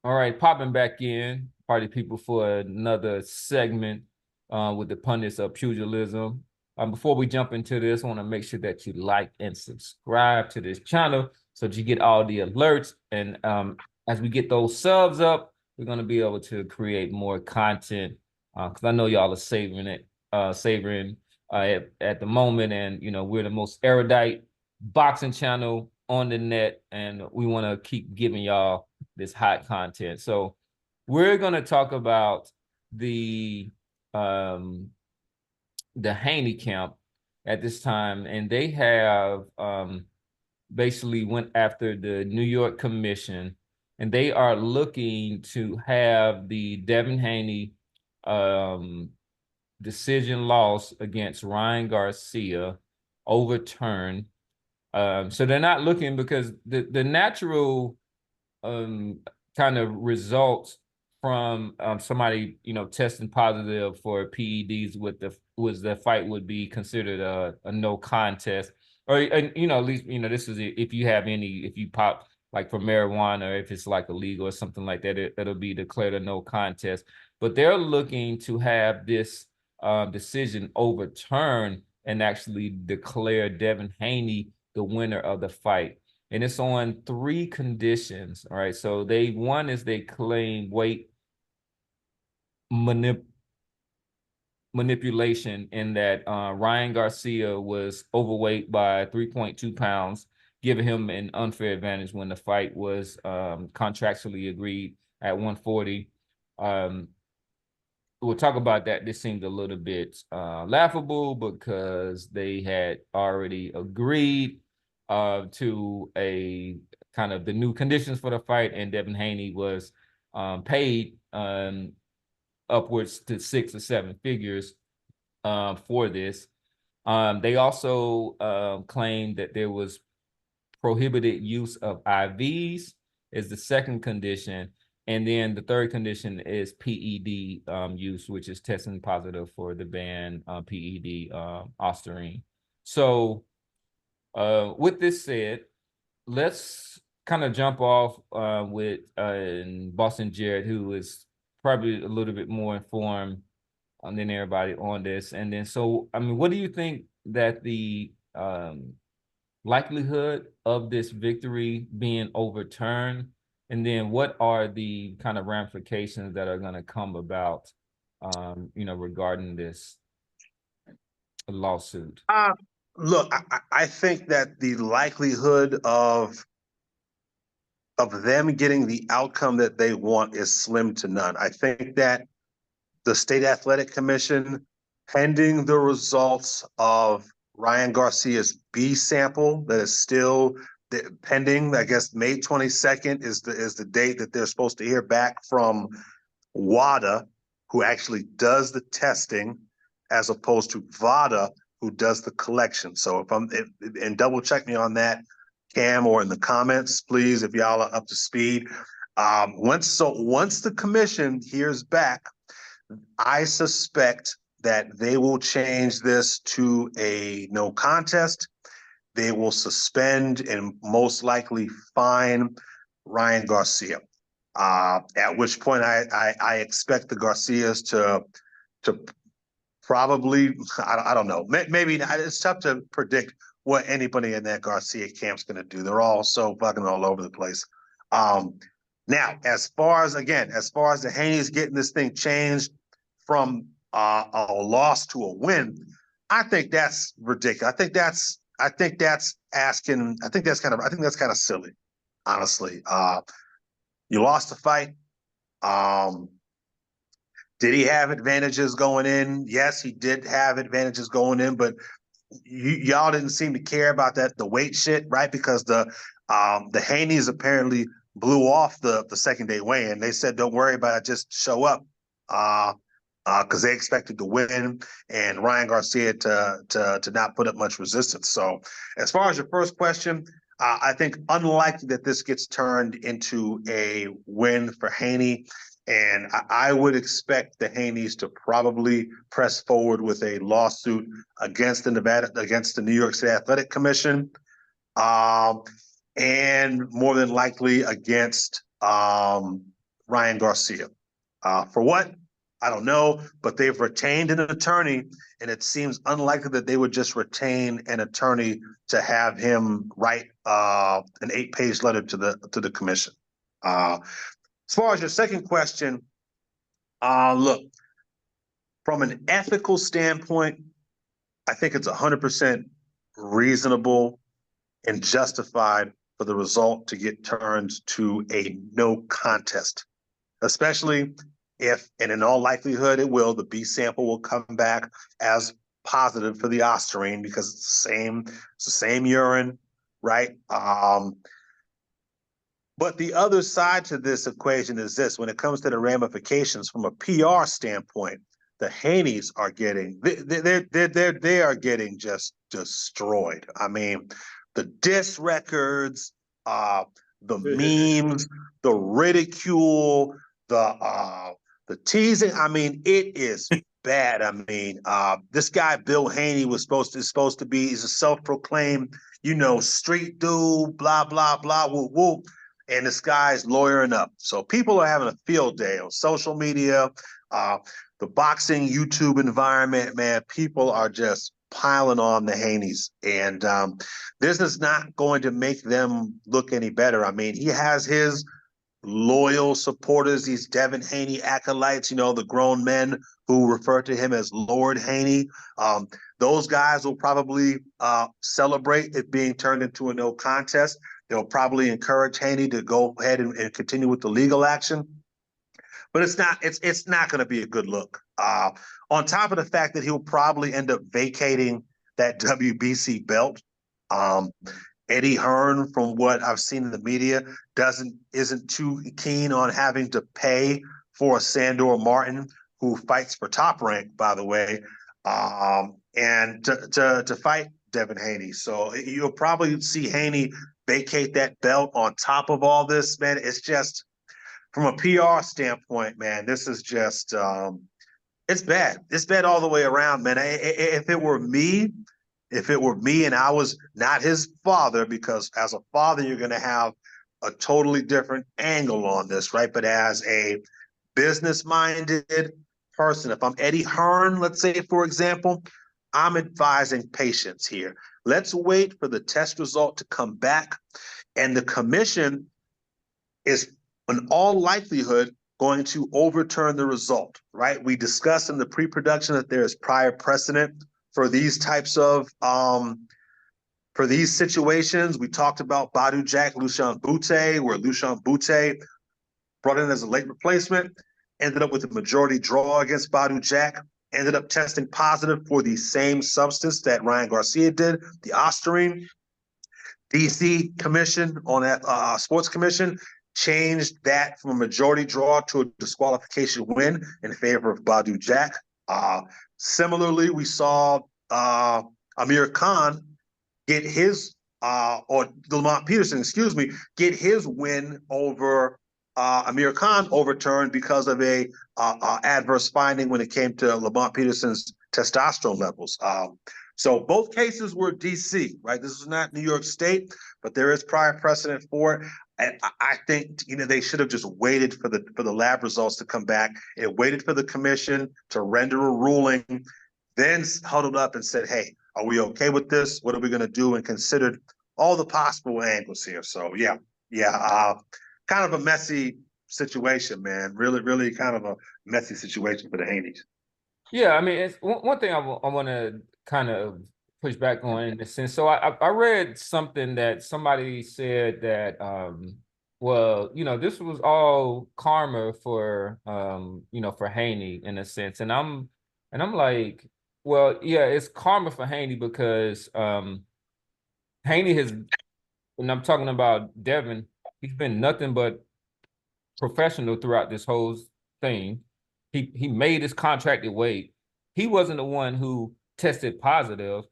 All right, popping back in, party people, for another segment with the pundits of pugilism. Before we jump into this, I want to make sure that you like and subscribe to this channel so that you get all the alerts. And as we get those subs up, we're going to be able to create more content because I know y'all are savoring at the moment. And, you know, we're the most erudite boxing channel on the net, and we want to keep giving y'all this hot content. So we're going to talk about the um the Haney camp at this time, and they have basically went after the New York Commission, and they are looking to have the Devin Haney decision loss against Ryan Garcia overturned. So they're not looking because the natural kind of results from somebody testing positive for PEDs with the fight would be considered a no contest, or at least this is if you pop like for marijuana, or if it's like illegal or something like that, it'll be declared a no contest. But they're looking to have this decision overturned and actually declare Devin Haney the winner of the fight, and it's on three conditions. All right. So one is they claim weight manipulation, in that Ryan Garcia was overweight by 3.2 pounds, giving him an unfair advantage when the fight was contractually agreed at 140. We'll talk about that. This seemed a little bit laughable because they had already agreed to a kind of the new conditions for the fight, and Devin Haney was paid upwards to 6 or 7 figures for this. They also claimed that there was prohibited use of IVs is the second condition. And then the third condition is PED use, which is testing positive for the banned PED ostarine. So with this said, let's kind of jump off with Boston Jared, who is probably a little bit more informed than everybody on this. And then, so, I mean, what do you think that the likelihood of this victory being overturned? And then what are the kind of ramifications that are going to come about, regarding this lawsuit? Look, I think that the likelihood of them getting the outcome that they want is slim to none. I think that the State Athletic Commission, pending the results of Ryan Garcia's B sample that is still pending, I guess May 22nd is the date that they're supposed to hear back from WADA, who actually does the testing, as opposed to VADA, who does the collection. So and double check me on that, Cam, or in the comments, please, if y'all are up to speed. Once the commission hears back, I suspect that they will change this to a no contest. They will suspend and most likely fine Ryan Garcia. At which point I expect the Garcias to probably, I don't know, maybe it's tough to predict what anybody in that Garcia camp's going to do. They're all so fucking all over the place. Now, as far as the Haney's getting this thing changed from a loss to a win, I think that's ridiculous. I think that's kind of silly, honestly. You lost the fight. Did he have advantages going in? Yes, he did have advantages going in, but y'all didn't seem to care about the weight shit, right? Because the Haneys apparently blew off the second day weigh-in. They said, "Don't worry about it, just show up," because they expected to win and Ryan Garcia to not put up much resistance. So, as far as your first question, I think unlikely that this gets turned into a win for Haney. And I would expect the Haneys to probably press forward with a lawsuit against the New York State Athletic Commission, and more than likely against Ryan Garcia. For what? I don't know, but they've retained an attorney, and it seems unlikely that they would just retain an attorney to have him write an 8-page letter to the commission. As far as your second question, look, from an ethical standpoint, I think it's 100% reasonable and justified for the result to get turned to a no contest, especially if, and in all likelihood it will, the B sample will come back as positive for the ostarine because it's the same urine, right? But the other side to this equation is this: when it comes to the ramifications from a PR standpoint, the Haneys are getting they are getting just destroyed. I mean, the diss records, the memes, the ridicule, the teasing. I mean, it is bad. I mean, this guy Bill Haney was supposed to be, he's a self-proclaimed, street dude, blah blah blah, whoop whoop. And this guy's lawyering up. So people are having a field day on social media, the boxing YouTube environment, man. People are just piling on the Haneys. And this is not going to make them look any better. I mean, he has his loyal supporters, these Devin Haney acolytes, the grown men who refer to him as Lord Haney. Those guys will probably celebrate it being turned into a no contest. They'll probably encourage Haney to go ahead and continue with the legal action. But it's not going to be a good look. On top of the fact that he'll probably end up vacating that WBC belt. Eddie Hearn, from what I've seen in the media, isn't too keen on having to pay for a Sandor Martin, who fights for Top Rank, by the way, and to fight Devin Haney. So you'll probably see Haney vacate that belt on top of all this, man. It's just, from a PR standpoint, man, this is just, it's bad. It's bad all the way around, man. If it were me and I was not his father, because as a father, you're going to have a totally different angle on this, right? But as a business-minded person, if I'm Eddie Hearn, let's say, for example, I'm advising patience here. Let's wait for the test result to come back, and the commission is, in all likelihood, going to overturn the result, right? We discussed in the pre-production that there is prior precedent for these types of for these situations. We talked about Badu Jack, Lushan Butte, where Lushan Butte, brought in as a late replacement, ended up with a majority draw against Badu Jack, ended up testing positive for the same substance that Ryan Garcia did, the ostarine. DC commission on that sports commission changed that from a majority draw to a disqualification win in favor of Badu Jack. Similarly, we saw Amir Khan get his, or Lamont Peterson, excuse me, get his win over Amir Khan overturned because of a adverse finding when it came to Lamont Peterson's testosterone levels. So both cases were DC, right? This is not New York State, but there is prior precedent for it. And I think they should have just waited for the lab results to come back. It waited for the commission to render a ruling, then huddled up and said, "Hey, are we okay with this? What are we going to do?" And considered all the possible angles here. So yeah, kind of a messy situation, man. Really, really kind of a messy situation for the Haneys. Yeah, I mean, it's one thing I want to kind of push back on in a sense. So I read something that somebody said that, well, this was all karma for, for Haney in a sense. And I'm like, well, yeah, it's karma for Haney because Haney has, when I'm talking about Devin, he's been nothing but professional throughout this whole thing. He made his contracted weight. He wasn't the one who tested positive.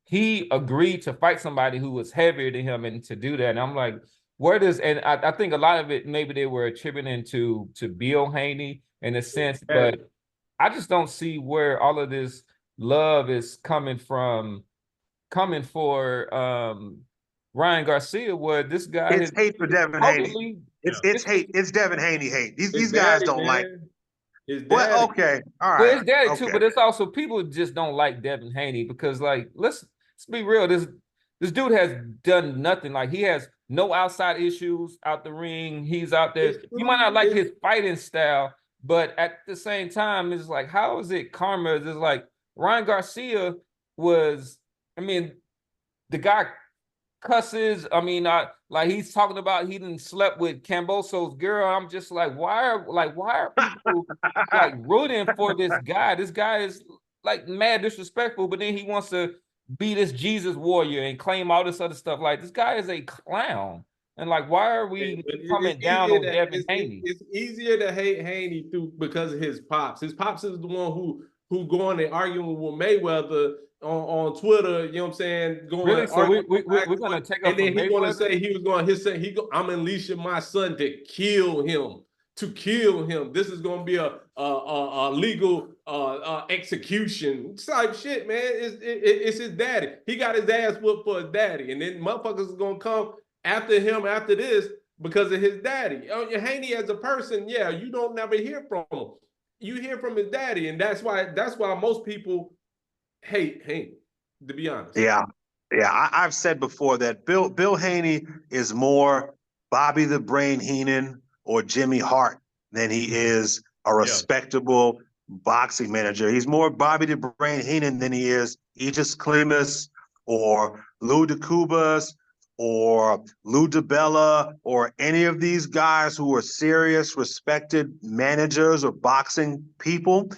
He agreed to fight somebody who was heavier than him and to do that. And I'm like, where does, and I think a lot of it, maybe they were attributing to Bill Haney in a sense, but I just don't see where all of this love is coming for Ryan Garcia, where this guy It's hate for Devin Haney. It's Devin Haney hate. His These guys daddy, don't like. man. His Well, daddy. okay, all Well, right, it's daddy too, okay. but it's also people just don't like Devin Haney because, like, let's be real. This dude has done nothing. Like, he has no outside issues out the ring. He's out there. It's You might true. not like his fighting style, but at the same time, it's like, how is it karma? It's like Ryan Garcia was. I mean, the guy cusses. I mean, like he's talking about he didn't slept with Camboso's girl. I'm just like, why are people like rooting for this guy? This guy is like mad disrespectful, but then he wants to be this Jesus warrior and claim all this other stuff. Like, this guy is a clown. And like, why are we coming down on Devin Haney? It's easier to hate Haney because of his pops. His pops is the one who going and arguing with Mayweather on Twitter. You know what I'm saying? Going Really? So we're gonna take up. And then he want to say I'm unleashing my son to kill him. To kill him. This is gonna be a legal execution type shit, man. It's his daddy. He got his ass whooped for his daddy, and then motherfuckers is gonna come after him after this because of his daddy. Haney as a person, yeah, you don't never hear from him. You hear from his daddy, and that's why most people hate Haney, to be honest. Yeah. I've said before that Bill Haney is more Bobby the Brain Heenan or Jimmy Hart than he is a respectable boxing manager. He's more Bobby the Brain Heenan than he is Aegis Klimas or Lou DeCubas or Lou DiBella or any of these guys who are serious, respected managers or boxing people.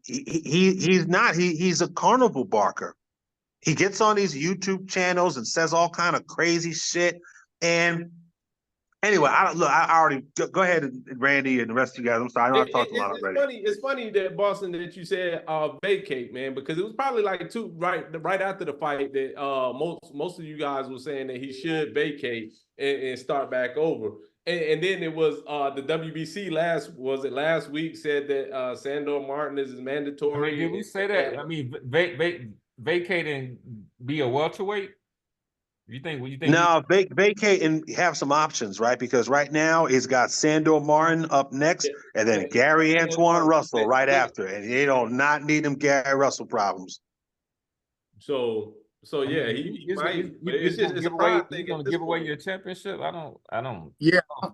He's not. He's a carnival barker. He gets on these YouTube channels and says all kind of crazy shit. And anyway, I already go ahead, Randy, and the rest of you guys. I'm sorry, I know I talked a lot already. It's funny that Boston that you said vacate, man, because it was probably like right after the fight that most of you guys were saying that he should vacate and start back over. And then it was the WBC last week said that Sandor Martin is mandatory. I mean, did we say that? I mean, vacate and be a welterweight. You think? No, vacate and have some options, right? Because right now he's got Sandor Martin up next, and then Gary Antoine Russell right after, and they don't not need them Gary Russell problems. So yeah, he's a pride thing. He's gonna give away your championship. I don't. Yeah, I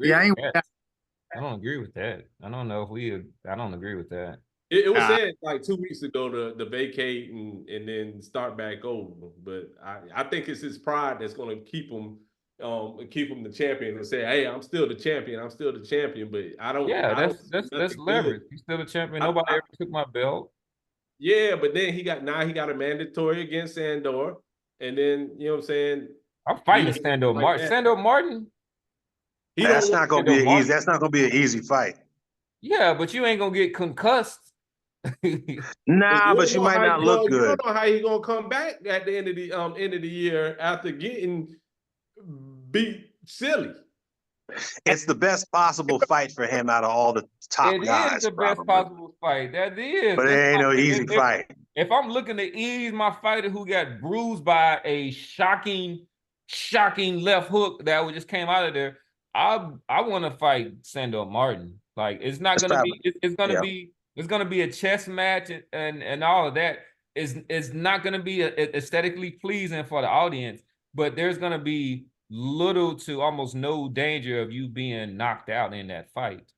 don't agree with that. I don't know if I don't agree with that. It was said like 2 weeks ago to vacate and then start back over. But I think it's his pride that's going to keep him the champion and say, hey, I'm still the champion. I'm still the champion. But I don't. Yeah, that's leverage. He's still the champion. Nobody ever took my belt. Yeah, but then he got a mandatory against Sandor, and then you know what I'm saying. I'm fighting Sandor Martin. Sandor Martin. That's not going to be easy. That's not going to be an easy fight. Yeah, but you ain't gonna get concussed. Nah, but you might not look good. You don't know how he's gonna come back at the end of the year after getting beat silly. It's the best possible fight for him out of all the top guys. It is the best possible fight. That is. But it ain't no easy fight. If I'm looking to ease my fighter who got bruised by a shocking left hook that just came out of there, I want to fight Sandor Martin. Like, it's not gonna be. It's gonna be a chess match and all of that. Is not gonna be aesthetically pleasing for the audience, but there's gonna be little to almost no danger of you being knocked out in that fight.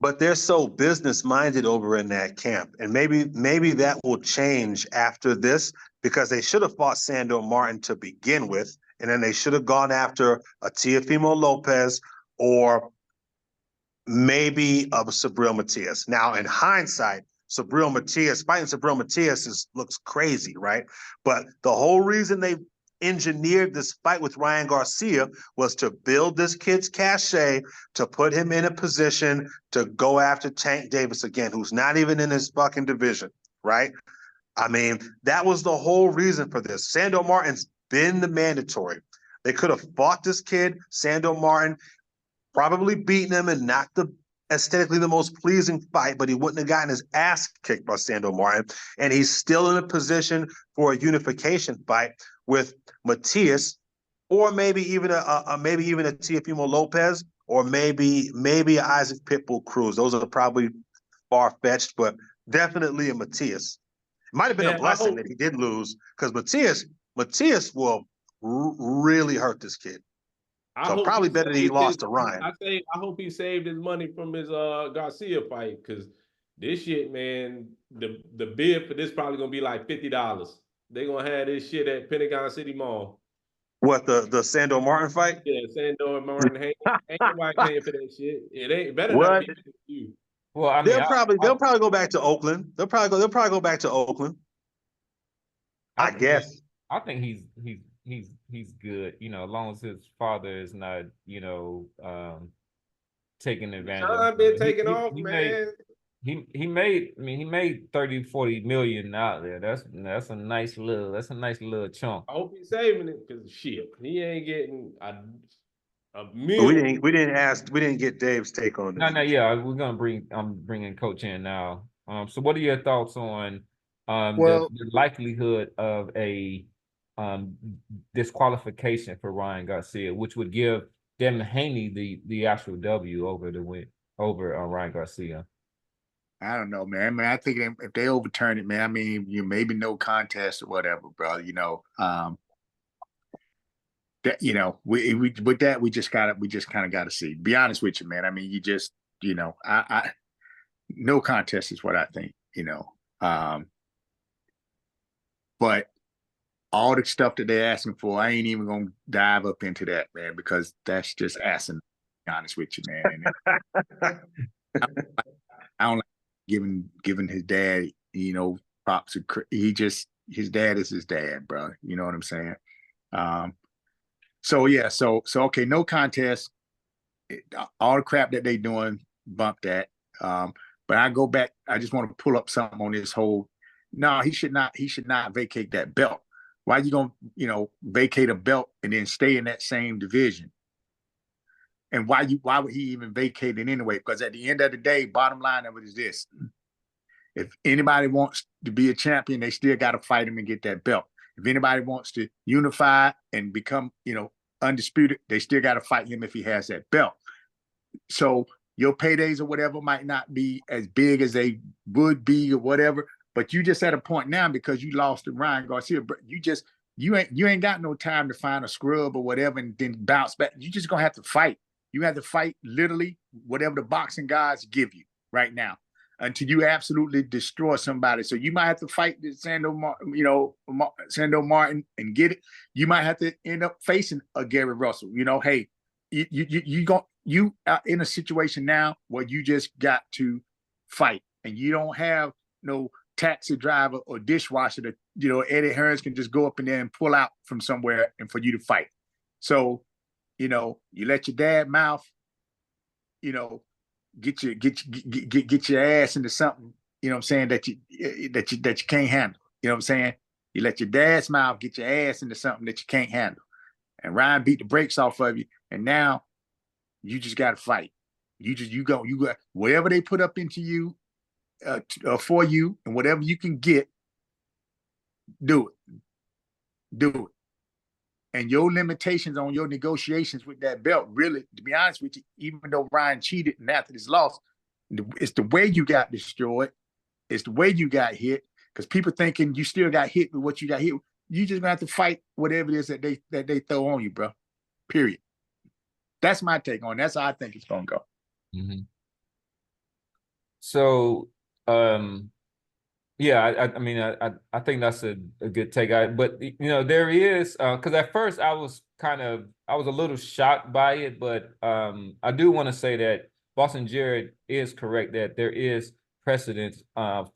But they're so business minded over in that camp, and maybe that will change after this, because they should have fought Sandor Martin to begin with, and then they should have gone after a Teofimo Lopez or maybe of Subriel Matias. Now, in hindsight, fighting Subriel Matias looks crazy, right? But the whole reason they engineered this fight with Ryan Garcia was to build this kid's cachet, to put him in a position to go after Tank Davis again, who's not even in his fucking division, right? I mean, that was the whole reason for this. Sandor Martin's been the mandatory. They could have fought this kid, Sandor Martin, probably beaten him and not the aesthetically the most pleasing fight, but he wouldn't have gotten his ass kicked by Sandor Martin. And he's still in a position for a unification fight with Matias, or maybe even a Teofimo Lopez or maybe Isaac Pitbull Cruz. Those are probably far-fetched, but definitely a Matias. It might have been a blessing that he did lose, because Matias will really hurt this kid. So probably better that he lost to Ryan. I hope he saved his money from his Garcia fight, because this shit, man, the bid for this probably gonna be like $50. They're gonna have this shit at Pentagon City Mall. What, the Sandor Martin fight? Yeah, Sandor and Martin. Ain't nobody paying for that shit. It ain't better What? not be you. Well, I mean, they'll probably go back to Oakland. They'll probably go back to Oakland. I guess. I think he's good, you know, as long as his father is not, you know, taking advantage of him. Been taking off, man. He made 30, 40 million out there. That's a nice little chunk. I hope he's saving it, because shit, he ain't getting a million. We didn't get Dave's take on this. No, yeah, we're gonna I'm bringing Coach in now. So what are your thoughts on the likelihood of a disqualification for Ryan Garcia, which would give Devin Haney the actual W over Ryan Garcia? I don't know, man. I mean, I think if they overturn it, man, I mean, you maybe no contest or whatever, bro. You know, that, you know, we with that we just kind of got to see. Be honest with you, man. I mean, you just, you know, I no contest is what I think, you know. But all the stuff that they're asking for, I ain't even gonna dive up into that, man, because that's just asking. To be honest with you, man. I don't like giving his dad, you know, props. His dad is his dad, bro. You know what I'm saying? So yeah, so okay, no contest. All the crap that they doing, bump that. But I go back. I just want to pull up something on this whole. No, he should not vacate that belt. Why you gonna, you know, vacate a belt and then stay in that same division? And why would he even vacate it anyway? Because at the end of the day, bottom line of it is this: if anybody wants to be a champion, they still got to fight him and get that belt. If anybody wants to unify and become, you know, undisputed, they still got to fight him if he has that belt. So your paydays or whatever might not be as big as they would be or whatever, but you just at a point now because you lost to Ryan Garcia. You ain't got no time to find a scrub or whatever and then bounce back. You just gonna have to fight. You have to fight literally whatever the boxing gods give you right now until you absolutely destroy somebody. So you might have to fight the Sandor Martin and get it. You might have to end up facing a Gary Russell. You know, hey, you are in a situation now where you just got to fight, and you don't have no taxi driver or dishwasher that, you know, Eddie Hearns can just go up in there and pull out from somewhere and for you to fight. So, you know, you let your dad mouth, you know, get your ass into something, you know what I'm saying, that you can't handle. You know what I'm saying? You let your dad's mouth get your ass into something that you can't handle. And Ryan beat the brakes off of you, and now you just got to fight. You got whatever they put up into you for you, and whatever you can get, do it. And your limitations on your negotiations with that belt, really, to be honest with you, even though Ryan cheated and after this loss, it's the way you got destroyed. It's the way you got hit, because people thinking you still got hit with what you got hit with. You just gonna have to fight whatever it is that they throw on you, bro. Period. That's my take on it. That's how I think it's gonna go. Mm-hmm. So, yeah, I mean, I think that's a good take. But you know, there is because at first I was a little shocked by it, but I do want to say that Boston Jared is correct that there is precedent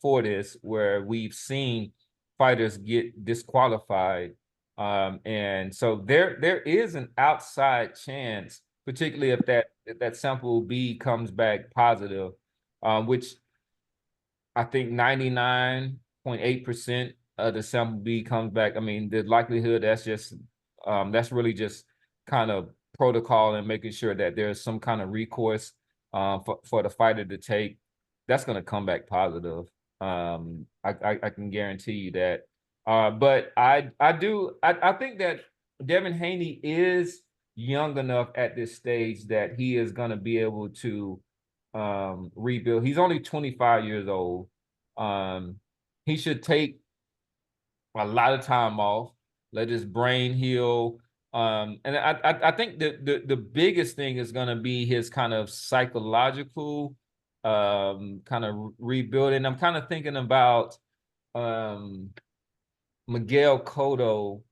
for this where we've seen fighters get disqualified, and so there is an outside chance, particularly if that sample B comes back positive, which I think 99.8% of the sample B comes back. I mean, the likelihood that's really just kind of protocol and making sure that there's some kind of recourse for the fighter to take. That's going to come back positive. I can guarantee you that. But I think that Devin Haney is young enough at this stage that he is going to be able to rebuild. He's only 25 years old. He should take a lot of time off, let his brain heal. And I think the biggest thing is going to be his kind of psychological kind of rebuilding. I'm kind of thinking about Miguel Cotto,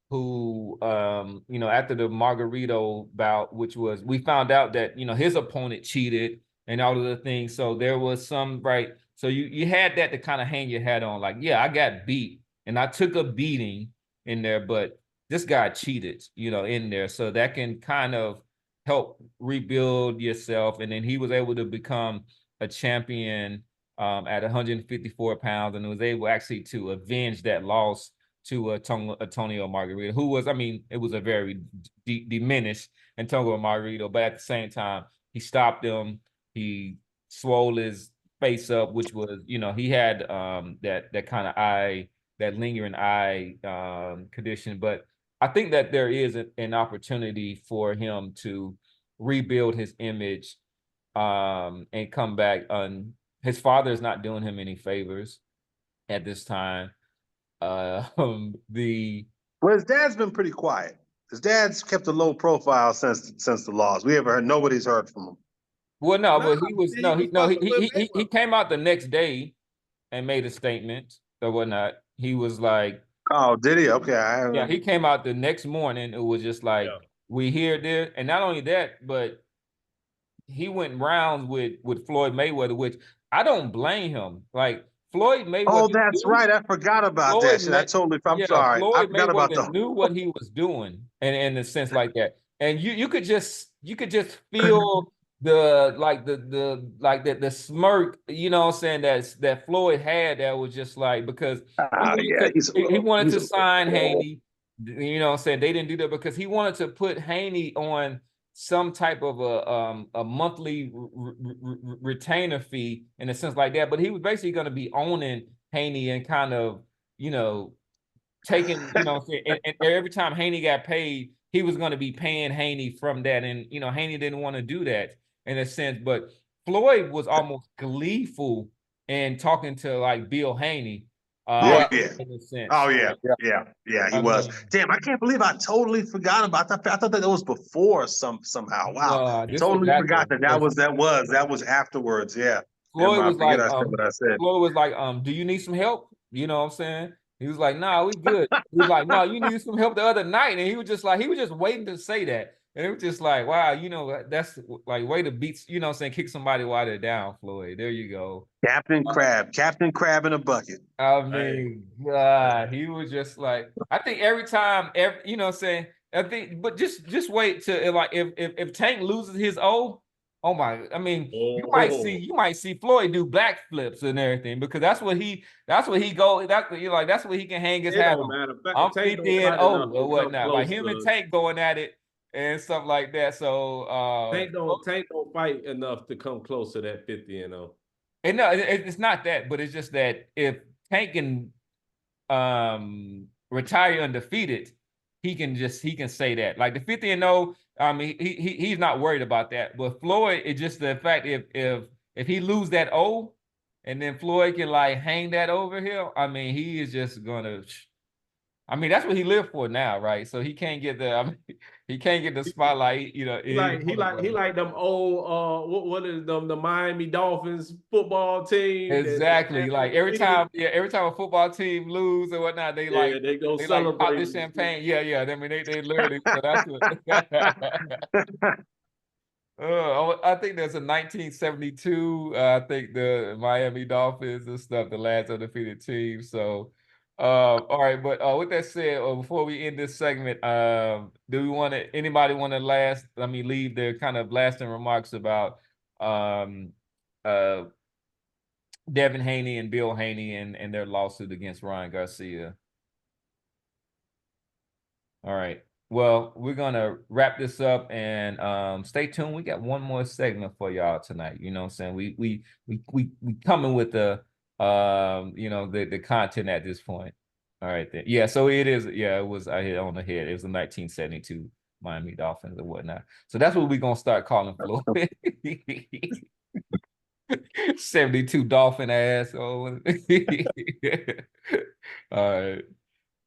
who after the Margarito bout, which was, we found out that his opponent cheated and all of the things. So there was some, right. So you had that to kind of hang your hat on, like, yeah, I got beat and I took a beating in there, but this guy cheated, in there. So that can kind of help rebuild yourself. And then he was able to become a champion at 154 pounds, and was able actually to avenge that loss to Antonio Margarito, who was, it was a very diminished Antonio Margarito, but at the same time, he stopped him. He swole his face up, which was, he had that kind of eye, that lingering eye condition. But I think that there is an opportunity for him to rebuild his image and come back. His father is not doing him any favors at this time. Well, his dad's been pretty quiet. His dad's kept a low profile since the loss. Nobody's heard from him. Well, no, but he came out the next day and made a statement or whatnot. He was like, "Oh, did he? Okay, yeah." He came out the next morning. It was just like, we hear this, and not only that, but he went rounds with Floyd Mayweather, which I don't blame him. Like, Floyd Mayweather. Oh, that's right. I forgot about that shit. I'm sorry. I forgot about that. Knew what he was doing, and in a sense like that. And you could just feel the smirk, what I'm saying, that Floyd had, that was just like, because he wanted to sign Haney. What I'm saying, they didn't do that because he wanted to put Haney on some type of a monthly retainer fee in a sense like that, but he was basically going to be owning Haney and kind of taking and every time Haney got paid, he was going to be paying Haney from that, and Haney didn't want to do that in a sense. But Floyd was almost gleeful in talking to like Bill Haney. Yeah. Oh yeah, he was. Damn, I can't believe I totally forgot about that. I thought that was before somehow. Wow, totally forgot that was afterwards. Yeah. Floyd was like, Floyd was like, do you need some help? You know what I'm saying? He was like, nah, we good. He was like, no, you need some help the other night. And he was just waiting to say that. And it was just like, wow, that's like way to beat, what I'm saying, kick somebody while they're down, Floyd. There you go. Captain Crab in a bucket. God, he was just like, I think every time, what I'm saying, I think, but just wait till, like, if Tank loses his O, oh my, you might see Floyd do black flips and everything, because that's what he go, that's what he can hang his hat on. I'm 50 and 0 or whatnot. Like him and Tank going at it and stuff like that. So Tank don't fight enough to come close to that 50 and 0. And no, it's not that, but it's just that if Tank can retire undefeated, he can say that. Like the 50 and 0, he's not worried about that. But Floyd, it's just the fact if he lose that O, and then Floyd can like hang that over him, he is just gonna. That's what he lived for now, right? So he can't get he can't get the spotlight, He like them old what is them, the Miami Dolphins football team. Exactly. Like every time a football team lose or whatnot, they go celebrate, like pop this champagne. Yeah. They literally, so that's what I think there's a 1972. I think the Miami Dolphins and stuff, the last undefeated team. So all right, but with that said, before we end this segment, anybody want to leave their kind of lasting remarks about Devin Haney and Bill Haney and their lawsuit against Ryan Garcia? All right. Well, we're gonna wrap this up and stay tuned. We got one more segment for y'all tonight. You know what I'm saying? We coming with the the content at this point. All right then. Yeah, so it is, it was, I hit on the head. It was the 1972 Miami Dolphins or whatnot. So that's what we're gonna start calling Floyd. 72 Dolphin asshole. All right.